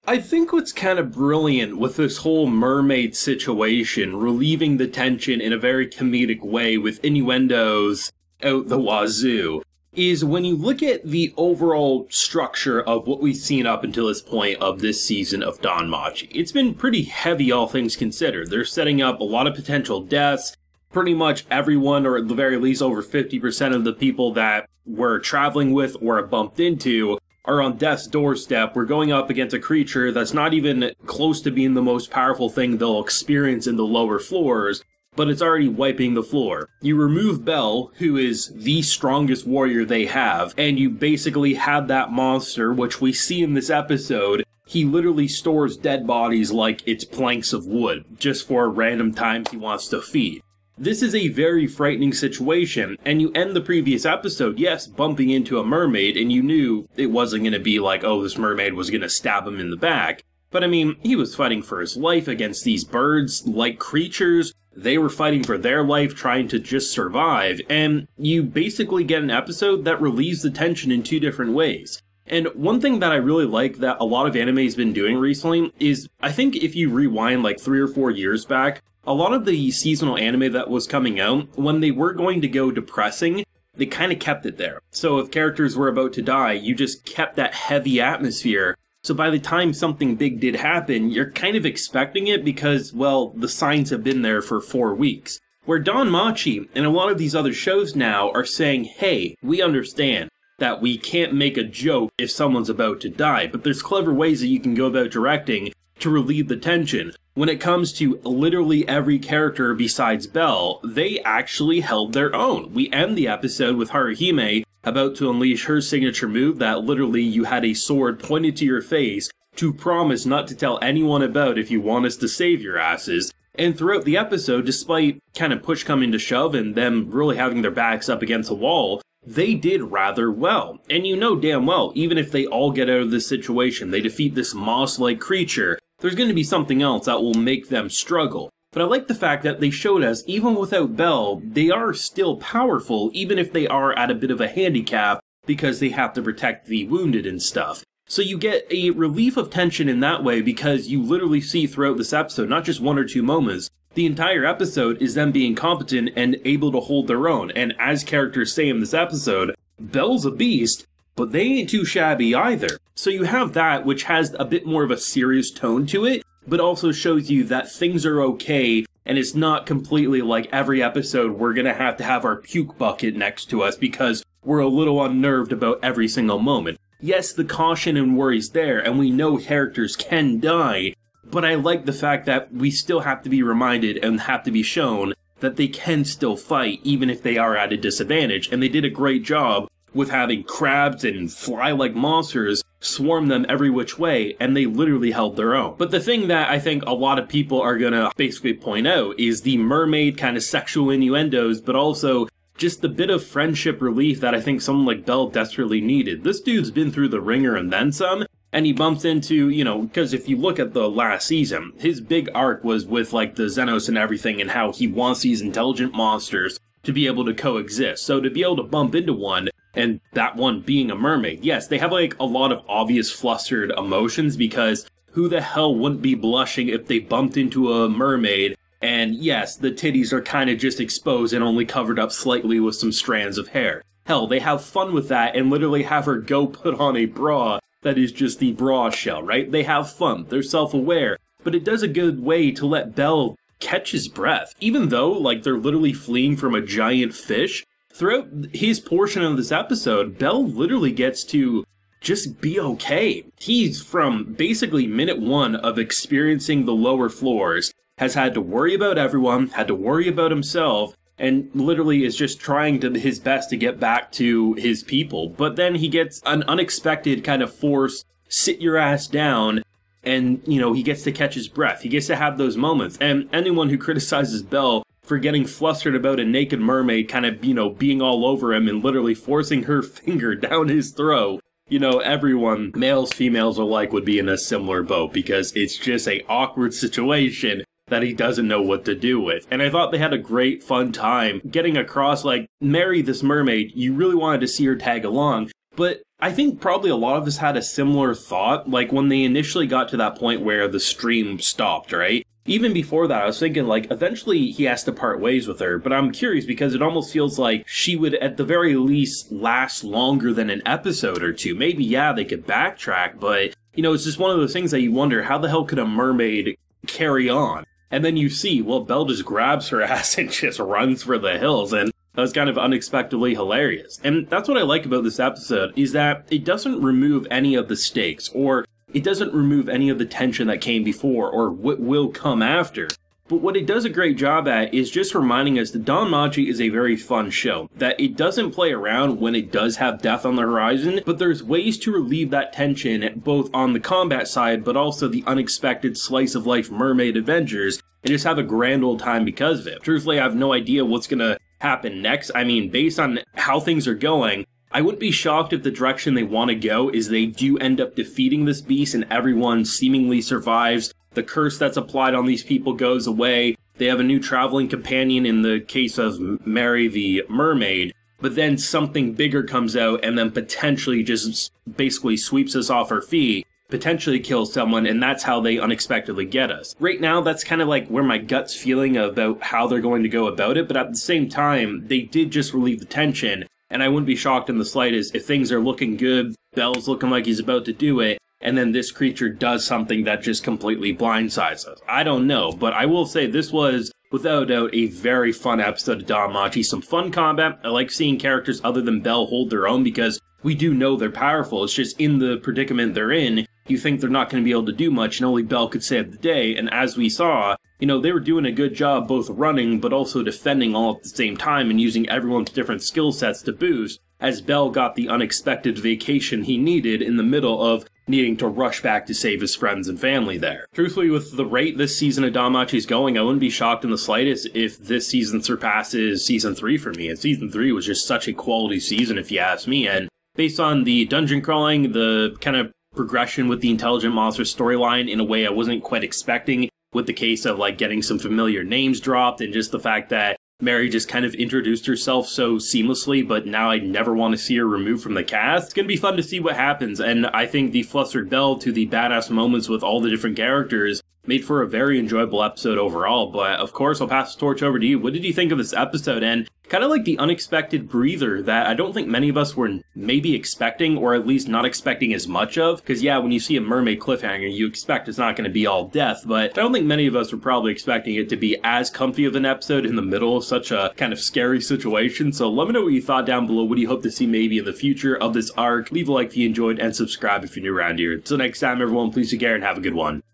I think what's kind of brilliant with this whole mermaid situation, relieving the tension in a very comedic way with innuendos out the wazoo, is when you look at the overall structure of what we've seen up until this point of this season of DanMachi. It's been pretty heavy, all things considered. They're setting up a lot of potential deaths. Pretty much everyone, or at the very least over 50% of the people that we're traveling with or have bumped into, are on death's doorstep. We're going up against a creature that's not even close to being the most powerful thing they'll experience in the lower floors, but it's already wiping the floor. You remove Bell, who is the strongest warrior they have, and you basically have that monster, which we see in this episode. He literally stores dead bodies like it's planks of wood, just for random times he wants to feed. This is a very frightening situation, and you end the previous episode, yes, bumping into a mermaid, and you knew it wasn't going to be like, oh, this mermaid was going to stab him in the back. But I mean, he was fighting for his life against these birds-like creatures. They were fighting for their life, trying to just survive, and you basically get an episode that relieves the tension in two different ways. And one thing that I really like that a lot of anime's been doing recently is, I think if you rewind like 3 or 4 years back, a lot of the seasonal anime that was coming out, when they were going to go depressing, they kind of kept it there. So if characters were about to die, you just kept that heavy atmosphere. So by the time something big did happen, you're kind of expecting it because, well, the signs have been there for 4 weeks. Where DanMachi and a lot of these other shows now are saying, hey, we understand that we can't make a joke if someone's about to die, but there's clever ways that you can go about directing to relieve the tension. When it comes to literally every character besides Belle, they actually held their own. We end the episode with Haruhime about to unleash her signature move that literally you had a sword pointed to your face to promise not to tell anyone about if you want us to save your asses. And throughout the episode, despite kind of push coming to shove and them really having their backs up against the wall, they did rather well. And you know damn well, even if they all get out of this situation, they defeat this moss-like creature, there's going to be something else that will make them struggle. But I like the fact that they showed us, even without Belle, they are still powerful, even if they are at a bit of a handicap, because they have to protect the wounded and stuff. So you get a relief of tension in that way, because you literally see throughout this episode, not just 1 or 2 moments, the entire episode is them being competent and able to hold their own. And as characters say in this episode, Belle's a beast, but they ain't too shabby either. So you have that, which has a bit more of a serious tone to it, but also shows you that things are okay, and it's not completely like every episode we're gonna have to have our puke bucket next to us because we're a little unnerved about every single moment. Yes, the caution and worry's there, and we know characters can die, but I like the fact that we still have to be reminded and have to be shown that they can still fight even if they are at a disadvantage, and they did a great job with having crabs and fly-like monsters swarm them every which way, and they literally held their own. But the thing that I think a lot of people are gonna basically point out is the mermaid kind of sexual innuendos, but also just the bit of friendship relief that I think someone like Belle desperately needed. This dude's been through the ringer and then some, and he bumps into, you know, because if you look at the last season, his big arc was with like the Xenos and everything and how he wants these intelligent monsters to be able to coexist. So to be able to bump into one, and that one being a mermaid, yes, they have like a lot of obvious flustered emotions because who the hell wouldn't be blushing if they bumped into a mermaid? And yes, the titties are kind of just exposed and only covered up slightly with some strands of hair. Hell, they have fun with that and literally have her go put on a bra that is just the bra shell, right? They have fun, they're self-aware, but it does a good way to let Belle catch his breath. Even though, like, they're literally fleeing from a giant fish, throughout his portion of this episode, Belle literally gets to just be okay. He's from basically minute 1 of experiencing the lower floors, has had to worry about everyone, had to worry about himself, and literally is just trying his best to get back to his people. But then he gets an unexpected kind of force, sit your ass down, and, you know, he gets to catch his breath. He gets to have those moments. And anyone who criticizes Belle for getting flustered about a naked mermaid kind of, you know, being all over him and literally forcing her finger down his throat, you know, everyone, males, females alike, would be in a similar boat because it's just a awkward situation that he doesn't know what to do with. And I thought they had a great fun time getting across, like, marry this mermaid, you really wanted to see her tag along, But I think probably a lot of us had a similar thought, like when they initially got to that point where the stream stopped, right? Even before that, I was thinking, like, eventually he has to part ways with her, but I'm curious because it almost feels like she would, at the very least, last longer than an episode or two. Maybe, yeah, they could backtrack, but, you know, it's just one of those things that you wonder, how the hell could a mermaid carry on? And then you see, well, Belle just grabs her ass and just runs for the hills, and that was kind of unexpectedly hilarious. And that's what I like about this episode, is that it doesn't remove any of the stakes, or it doesn't remove any of the tension that came before, or what will come after. But what it does a great job at is just reminding us that DanMachi is a very fun show, that it doesn't play around when it does have death on the horizon, but there's ways to relieve that tension, both on the combat side, but also the unexpected slice-of-life mermaid adventures, and just have a grand old time because of it. Truthfully, I have no idea what's gonna happen next. I mean, based on how things are going, I wouldn't be shocked if the direction they want to go is they do end up defeating this beast and everyone seemingly survives. The curse that's applied on these people goes away. They have a new traveling companion in the case of Mary the mermaid. But then something bigger comes out and then potentially just basically sweeps us off our feet, potentially kills someone, and that's how they unexpectedly get us. Right now, that's kind of like where my gut's feeling about how they're going to go about it, but at the same time, they did just relieve the tension, and I wouldn't be shocked in the slightest if things are looking good, Belle's looking like he's about to do it, and then this creature does something that just completely blindsides us. I don't know, but I will say this was, without a doubt, a very fun episode of DanMachi. Some fun combat. I like seeing characters other than Belle hold their own because we do know they're powerful. It's just in the predicament they're in, you think they're not going to be able to do much, and only Belle could save the day, and as we saw, you know, they were doing a good job both running but also defending all at the same time and using everyone's different skill sets to boost, as Belle got the unexpected vacation he needed in the middle of needing to rush back to save his friends and family there. Truthfully, with the rate this season of DanMachi is going, I wouldn't be shocked in the slightest if this season surpasses Season 3 for me, and Season 3 was just such a quality season if you ask me, and based on the dungeon crawling, the kind of progression with the intelligent monster storyline in a way I wasn't quite expecting, with the case of like getting some familiar names dropped and just the fact that Mary just kind of introduced herself so seamlessly, but now I never want to see her removed from the cast. It's going to be fun to see what happens, and I think the flustered Belle to the badass moments with all the different characters made for a very enjoyable episode overall. But of course, I'll pass the torch over to you. What did you think of this episode? And kind of like the unexpected breather that I don't think many of us were maybe expecting, or at least not expecting as much of. Because yeah, when you see a mermaid cliffhanger, you expect it's not going to be all death, but I don't think many of us were probably expecting it to be as comfy of an episode in the middle of such a kind of scary situation. So let me know what you thought down below. What do you hope to see maybe in the future of this arc? Leave a like if you enjoyed, and subscribe if you're new around here. Until next time, everyone, please take care and have a good one.